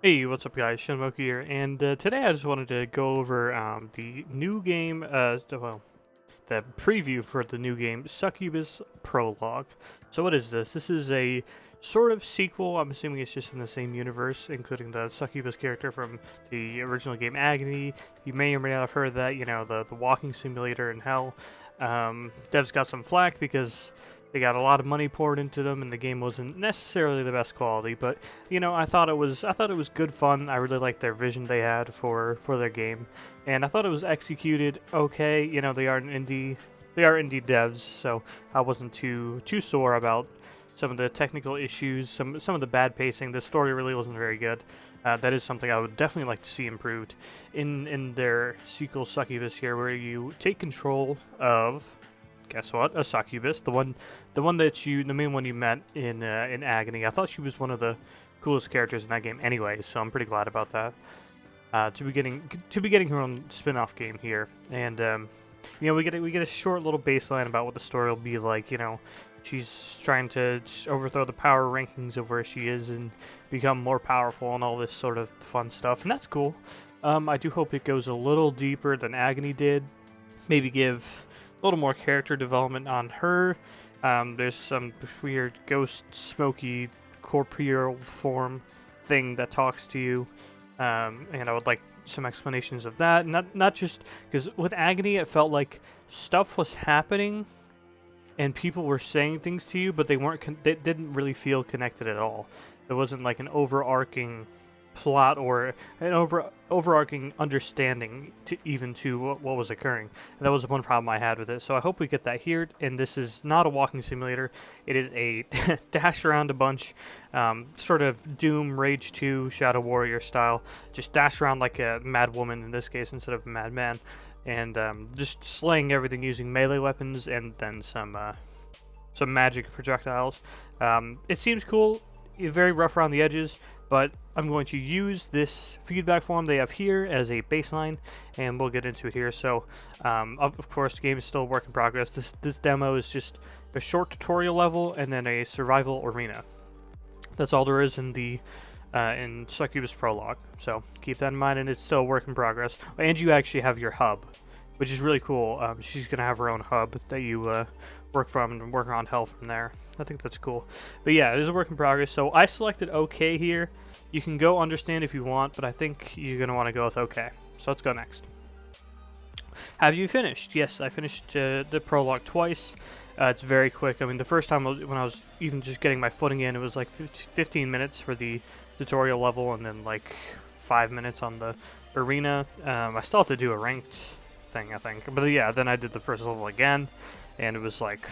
Hey, what's up guys, Shinmoku here, and today I just wanted to go over the new game, the preview for the new game, Succubus Prologue. So what is this? This is a sort of sequel. I'm assuming it's just in the same universe, including the Succubus character from the original game Agony. You may or may not have heard of that, the walking simulator in hell. Devs got some flack because they got a lot of money poured into them, and the game wasn't necessarily the best quality. But I thought it was good fun. I really liked their vision they had for their game, and I thought it was executed okay. They are indie devs, so I wasn't too sore about some of the technical issues, some of the bad pacing. The story really wasn't very good. That is something I would definitely like to see improved in their sequel Succubus here, where you take control of, guess what? A succubus, the main one you met in Agony. I thought she was one of the coolest characters in that game, anyway. So I'm pretty glad about that. To be getting her own spin-off game here, and we get a short little baseline about what the story will be like. She's trying to overthrow the power rankings of where she is and become more powerful and all this sort of fun stuff, and that's cool. I do hope it goes a little deeper than Agony did. Maybe give a little more character development on her. There's some weird ghost, smoky, corporeal form thing that talks to you, and I would like some explanations of that. Not just because with Agony, it felt like stuff was happening, and people were saying things to you, but they didn't really feel connected at all. It wasn't like an overarching plot or an overarching understanding to what was occurring. And that was one problem I had with it. So I hope we get that here. And this is not a walking simulator. It is a dash around a bunch, sort of Doom, Rage 2, Shadow Warrior style. Just dash around like a mad woman in this case instead of a madman, and just slaying everything using melee weapons and then some magic projectiles. It seems cool. Very rough around the edges, but I'm going to use this feedback form they have here as a baseline, and we'll get into it here. So, of course, the game is still a work in progress. This demo is just a short tutorial level and then a survival arena. That's all there is in the in Succubus Prologue. So keep that in mind, and it's still a work in progress. And you actually have your hub, which is really cool. She's gonna have her own hub that you work from and work on hell from there. I think that's cool. But yeah, it is a work in progress. So I selected OK here. You can go understand if you want, but I think you're going to want to go with OK. So let's go next. Have you finished? Yes, I finished the prologue twice. It's very quick. I mean, the first time when I was even just getting my footing in, it was like 15 minutes for the tutorial level, and then like 5 minutes on the arena. I still have to do a ranked thing, I think. But yeah, then I did the first level again, and it was like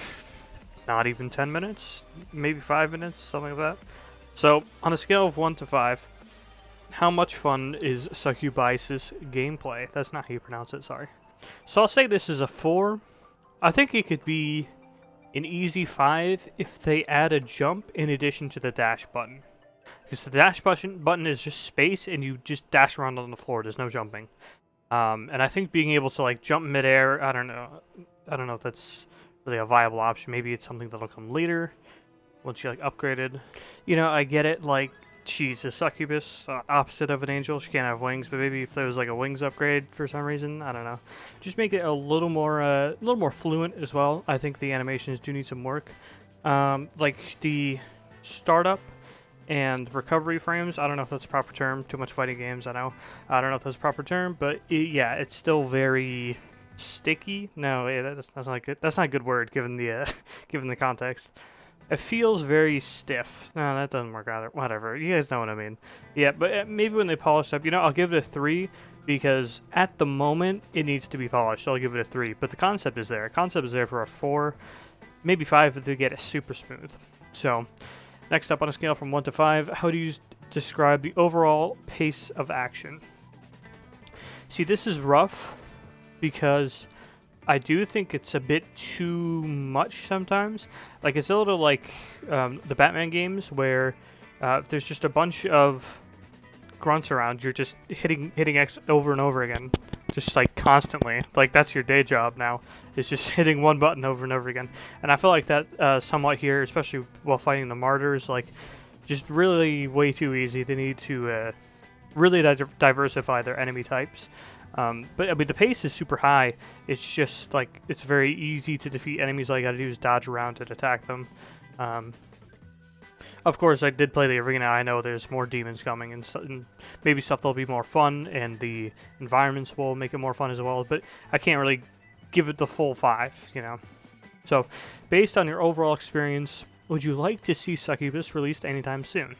not even 10 minutes, maybe 5 minutes, something like that. So, on a scale of 1 to 5, how much fun is Succubus' gameplay? That's not how you pronounce it, sorry. So I'll say this is a 4. I think it could be an easy 5 if they add a jump in addition to the dash button. Because the dash button is just space, and you just dash around on the floor, there's no jumping. And I think being able to like jump midair, I don't know if that's really a viable option. Maybe it's something that'll come later once you like upgraded. I get it, like she's a succubus, opposite of an angel. She can't have wings, but maybe if there was like a wings upgrade for some reason, I don't know, just make it a little more fluent as well. I think the animations do need some work, like the startup and recovery frames. I don't know if that's a proper term. Too much fighting games, I know. I don't know if that's a proper term, but yeah, it's still very sticky. No, that's not good. That's not a good word given the given the context. It feels very stiff. No, that doesn't work either. Whatever. You guys know what I mean. Yeah, but maybe when they polish up, I'll give it a 3 because at the moment it needs to be polished. So I'll give it a 3. But the concept is there. Concept is there for a 4, maybe 5 if they get it super smooth. So next up on a scale from 1 to 5, how do you describe the overall pace of action? See, this is rough because I do think it's a bit too much sometimes. Like, it's a little like the Batman games where if there's just a bunch of grunts around, you're just hitting X over and over again. Just like constantly. Like, that's your day job now. It's just hitting one button over and over again. And I feel like that somewhat here, especially while fighting the martyrs, like, just really way too easy. They need to really diversify their enemy types. But I mean, the pace is super high. It's just like it's very easy to defeat enemies. All you gotta do is dodge around and attack them. Of course, I did play the arena. I know there's more demons coming, and maybe stuff that'll be more fun, and the environments will make it more fun as well. But I can't really give it the full 5, you know. So, based on your overall experience, would you like to see Succubus released anytime soon?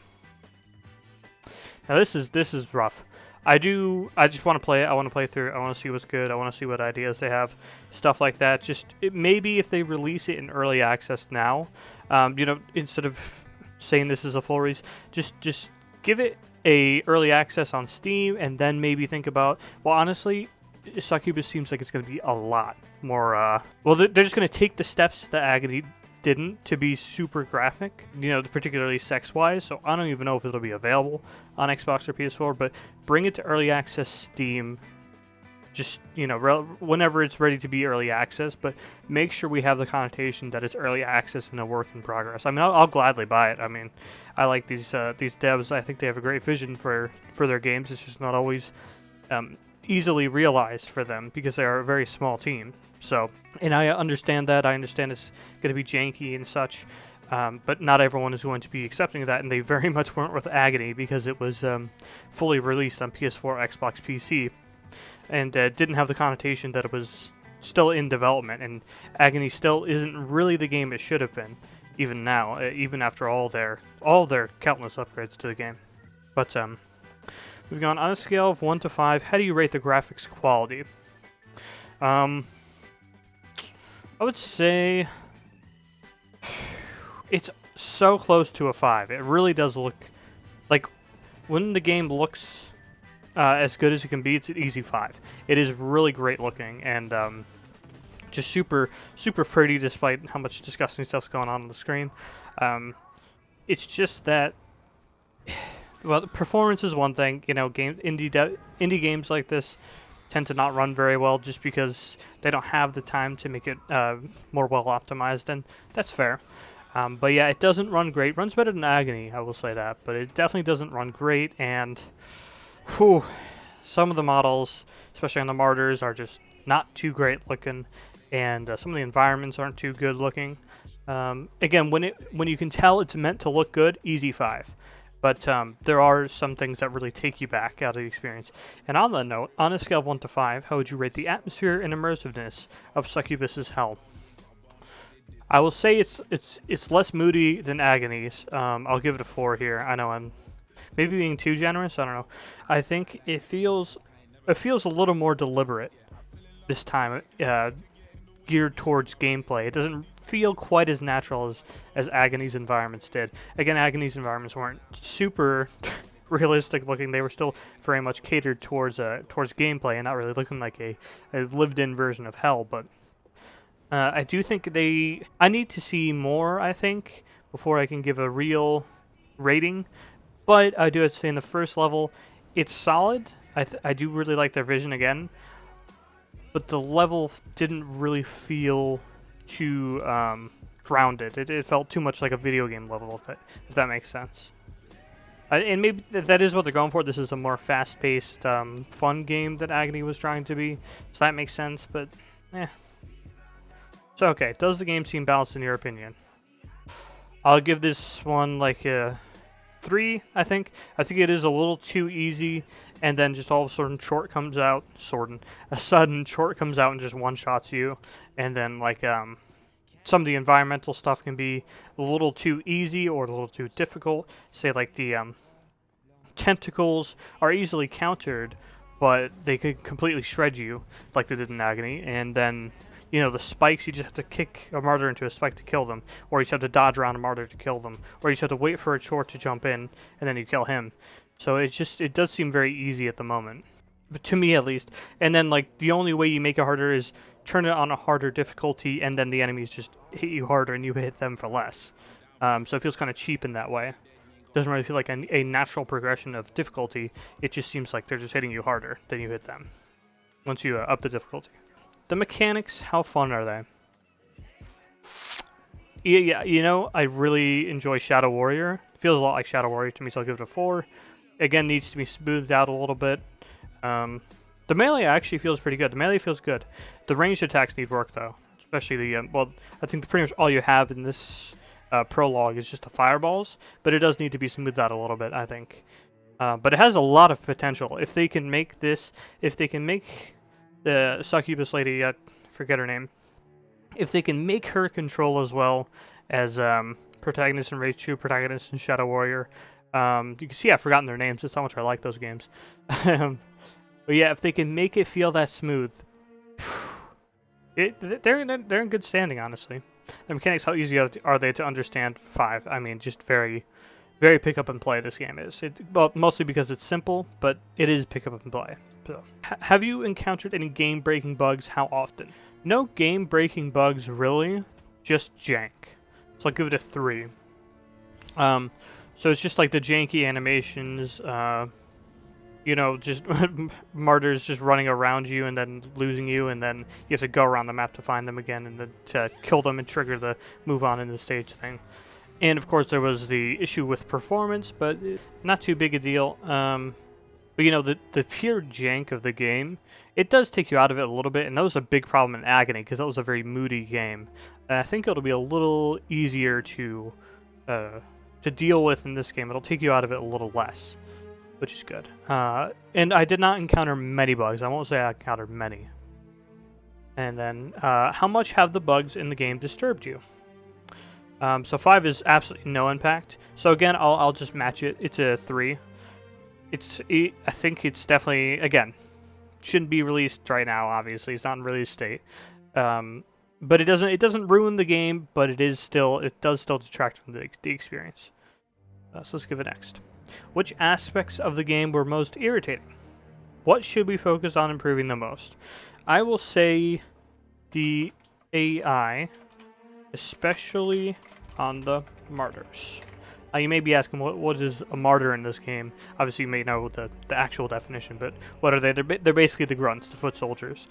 Now, this is rough. I just want to play it. I want to play through it. I want to see what's good. I want to see what ideas they have, stuff like that. Maybe if they release it in early access now, you know, instead of saying this is a full release, just give it a early access on Steam, and then maybe think about. Well, honestly, Succubus seems like it's going to be a lot more. Well, they're just going to take the steps that Agony didn't to be super graphic, you know, particularly sex-wise. So I don't even know if it'll be available on Xbox or PS4, but bring it to early access Steam. Just, you know, whenever it's ready to be early access, but make sure we have the connotation that it's early access and a work in progress. I mean, I'll gladly buy it. I mean, I like these devs. I think they have a great vision for their games. It's just not always easily realized for them because they are a very small team. So, and I understand that. I understand it's going to be janky and such, but not everyone is going to be accepting of that, and they very much weren't with Agony because it was fully released on PS4, Xbox, PC, and didn't have the connotation that it was still in development, and Agony still isn't really the game it should have been, even now, even after all their countless upgrades to the game. But we've gone on a scale of 1 to 5. How do you rate the graphics quality? I would say it's so close to a 5. It really does look like when the game looks as good as it can be, it's an easy 5. It is really great looking and just super, super pretty despite how much disgusting stuff's going on the screen. It's just that, well, the performance is one thing. You know, indie games like this tend to not run very well just because they don't have the time to make it more well optimized, and that's fair. But yeah, it doesn't run great. Runs better than Agony, I will say that, but it definitely doesn't run great, and whew, some of the models, especially on the Martyrs, are just not too great looking, and some of the environments aren't too good looking. Again, when you can tell it's meant to look good, easy 5. But there are some things that really take you back out of the experience. And on that note, on a scale of 1 to 5, how would you rate the atmosphere and immersiveness of Succubus's Hell? I will say it's less moody than Agony's. I'll give it a 4 here. I know I'm maybe being too generous. I don't know. I think it feels a little more deliberate this time, geared towards gameplay. It doesn't feel quite as natural as Agony's environments did. Again, Agony's environments weren't super realistic looking. They were still very much catered towards gameplay and not really looking like a lived-in version of Hell. But I do think I need to see more, I think, before I can give a real rating. But I do have to say, in the first level, it's solid. I do really like their vision again. But the level didn't really feel too grounded. It felt too much like a video game level, if that makes sense. And maybe that is what they're going for. This is a more fast-paced, fun game that Agony was trying to be. So that makes sense, but So, okay, does the game seem balanced in your opinion? I'll give this one like a 3, I think. I think it is a little too easy, and then just all of a sudden short comes out, a sudden short comes out and just one-shots you, and then like some of the environmental stuff can be a little too easy or a little too difficult. Say like the tentacles are easily countered, but they could completely shred you like they did in Agony, and then you know, the spikes, you just have to kick a martyr into a spike to kill them, or you just have to dodge around a martyr to kill them, or you just have to wait for a short to jump in, and then you kill him. So it does seem very easy at the moment, but to me at least. And then, like, the only way you make it harder is turn it on a harder difficulty, and then the enemies just hit you harder, and you hit them for less. So it feels kind of cheap in that way. It doesn't really feel like a natural progression of difficulty. It just seems like they're just hitting you harder than you hit them once you up the difficulty. The mechanics, how fun are they? Yeah, you know, I really enjoy Shadow Warrior. It feels a lot like Shadow Warrior to me, so I'll give it a 4. again, needs to be smoothed out a little bit. The melee actually feels pretty good. The melee feels good. The ranged attacks need work, though. Especially the, well, I think pretty much all you have in this prologue is just the fireballs, but it does need to be smoothed out a little bit, I think. But it has a lot of potential. If they can make this, if they can make the Succubus lady, I forget her name, if they can make her control as well as protagonist in Rage 2, protagonist in Shadow Warrior, you can see I've forgotten their names. That's how much I like those games. But yeah, if they can make it feel that smooth, they're in good standing, honestly. The mechanics, how easy are they to understand? 5. I mean, just very, very pick up and play. This game is. Well, mostly because it's simple, but it is pick up and play. So, have you encountered any game-breaking bugs? How often? No game-breaking bugs, really. Just jank. So I'll give it a 3. So it's just like the janky animations. You know, just martyrs just running around you and then losing you, and then you have to go around the map to find them again and then to kill them and trigger the move on in the stage thing. And of course there was the issue with performance, but not too big a deal. But you know, the pure jank of the game, it does take you out of it a little bit, and that was a big problem in Agony because that was a very moody game. And I think it'll be a little easier to deal with in this game. It'll take you out of it a little less, which is good. And I did not encounter many bugs. I won't say I encountered many. And then, how much have the bugs in the game disturbed you? So 5 is absolutely no impact. So again, I'll just match it. It's a 3. I think it's definitely, again, shouldn't be released right now. Obviously, it's not in release state. But it doesn't ruin the game. But it does still detract from the experience. So let's give it next. Which aspects of the game were most irritating? What should we focus on improving the most? I will say the AI, especially on the martyrs. You may be asking, what is a martyr in this game? Obviously, you may know the actual definition, but what are they? They're basically the grunts, the foot soldiers.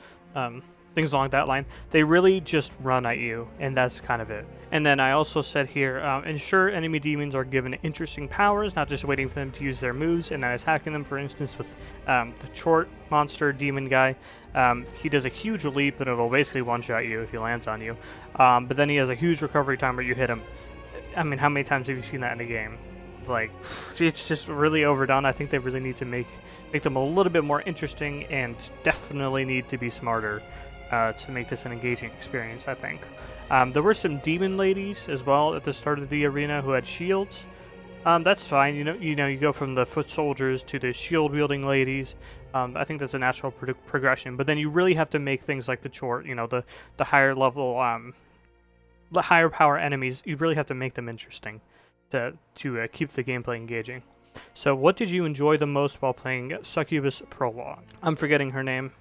Things along that line. They really just run at you, and that's kind of it. And then I also said here, ensure enemy demons are given interesting powers, not just waiting for them to use their moves and then attacking them. For instance, with the short monster demon guy, he does a huge leap and it'll basically one-shot you if he lands on you. But then he has a huge recovery time where you hit him. I mean, how many times have you seen that in a game? Like, it's just really overdone. I think they really need to make them a little bit more interesting, and definitely need to be smarter to make this an engaging experience, I think. There were some demon ladies as well at the start of the arena who had shields. That's fine. You go from the foot soldiers to the shield wielding ladies. I think that's a natural progression. But then you really have to make things like the chort, the higher level, the higher power enemies. You really have to make them interesting to keep the gameplay engaging. So, what did you enjoy the most while playing Succubus Prologue? I'm forgetting her name.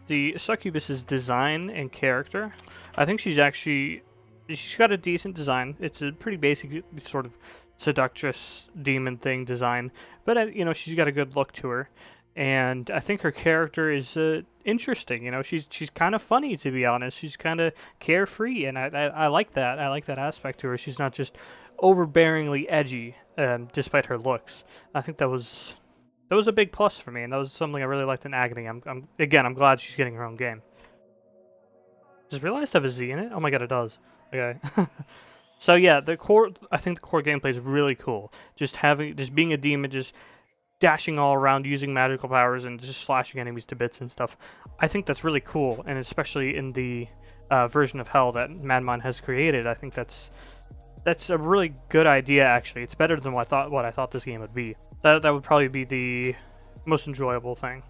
The Succubus's design and character, I think she's got a decent design. It's a pretty basic sort of seductress demon thing design, but she's got a good look to her, and I think her character is interesting. She's kind of funny, to be honest. She's kind of carefree, and I like that. I like that aspect to her. She's not just overbearingly edgy, despite her looks. I think that was a big plus for me, and that was something I really liked in Agony. I'm glad she's getting her own game. Does realized have a Z in it? Oh my god, it does. Okay. So yeah, I think the core gameplay is really cool. Just being a demon, just dashing all around, using magical powers, and just slashing enemies to bits and stuff. I think that's really cool, and especially in the version of Hell that Madmind has created, I think that's a really good idea. Actually, it's better than what I thought this game would be. That would probably be the most enjoyable thing.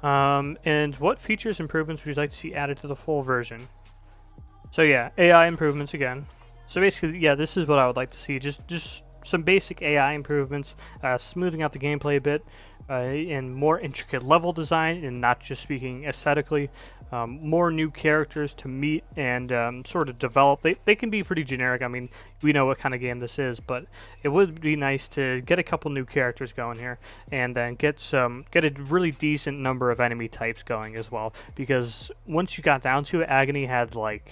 And what features improvements would you like to see added to the full version? So yeah, AI improvements again. So basically, yeah, this is what I would like to see. Just some basic AI improvements, smoothing out the gameplay a bit, and more intricate level design, and not just speaking aesthetically. More new characters to meet and sort of develop. They can be pretty generic. I mean, we know what kind of game this is, but it would be nice to get a couple new characters going here, and then get a really decent number of enemy types going as well. Because once you got down to it, Agony had like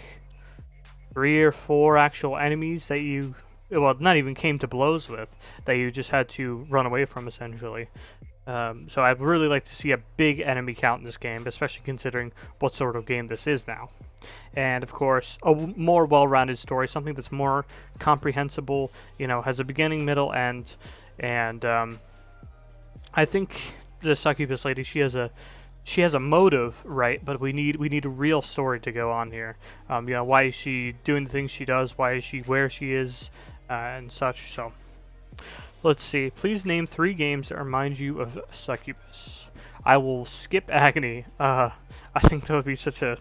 3 or 4 actual enemies that you well, not even came to blows with, that you just had to run away from, essentially. So I'd really like to see a big enemy count in this game, especially considering what sort of game this is now. And of course, a more well-rounded story, something that's more comprehensible, has a beginning, middle, end. And I think the Succubus lady, she has a motive, right? But we need a real story to go on here. Why is she doing the things she does? Why is she where she is, and such? So, let's see. Please name 3 games that remind you of Succubus. I will skip Agony. I think that would be such a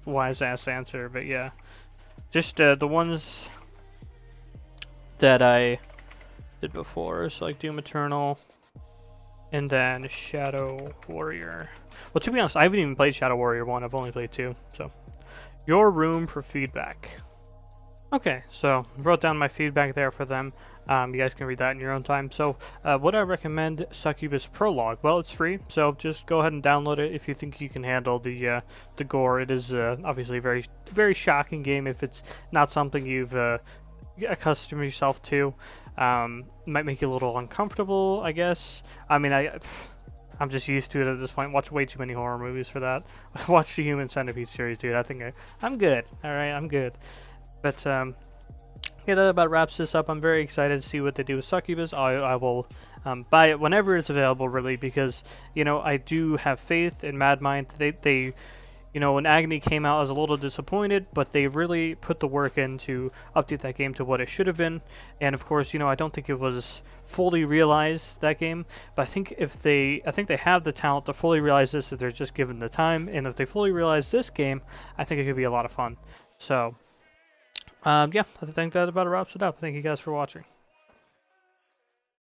wise ass answer, but yeah, just the ones that I did before, so like Doom Eternal, and then Shadow Warrior. Well, to be honest, I haven't even played Shadow Warrior 1. I've only played 2. So, your room for feedback. Okay, so wrote down my feedback there for them. You guys can read that in your own time. So, would I recommend Succubus Prologue? Well, it's free, so just go ahead and download it if you think you can handle the gore. It is obviously a very, very shocking game if it's not something you've accustomed yourself to. Might make you a little uncomfortable, I guess. I mean, I'm just used to it at this point. Watch way too many horror movies for that. Watch the Human Centipede series, dude. I think I'm good. All right, I'm good. But yeah, that about wraps this up. I'm very excited to see what they do with Succubus. I will buy it whenever it's available, really, because I do have faith in Madmind. They when Agony came out, I was a little disappointed, but they really put the work in to update that game to what it should have been. And of course, I don't think it was fully realized, that game, but I think they have the talent to fully realize this if they're just given the time. And if they fully realize this game, I think it could be a lot of fun. So, yeah, I think that about wraps it up. Thank you guys for watching.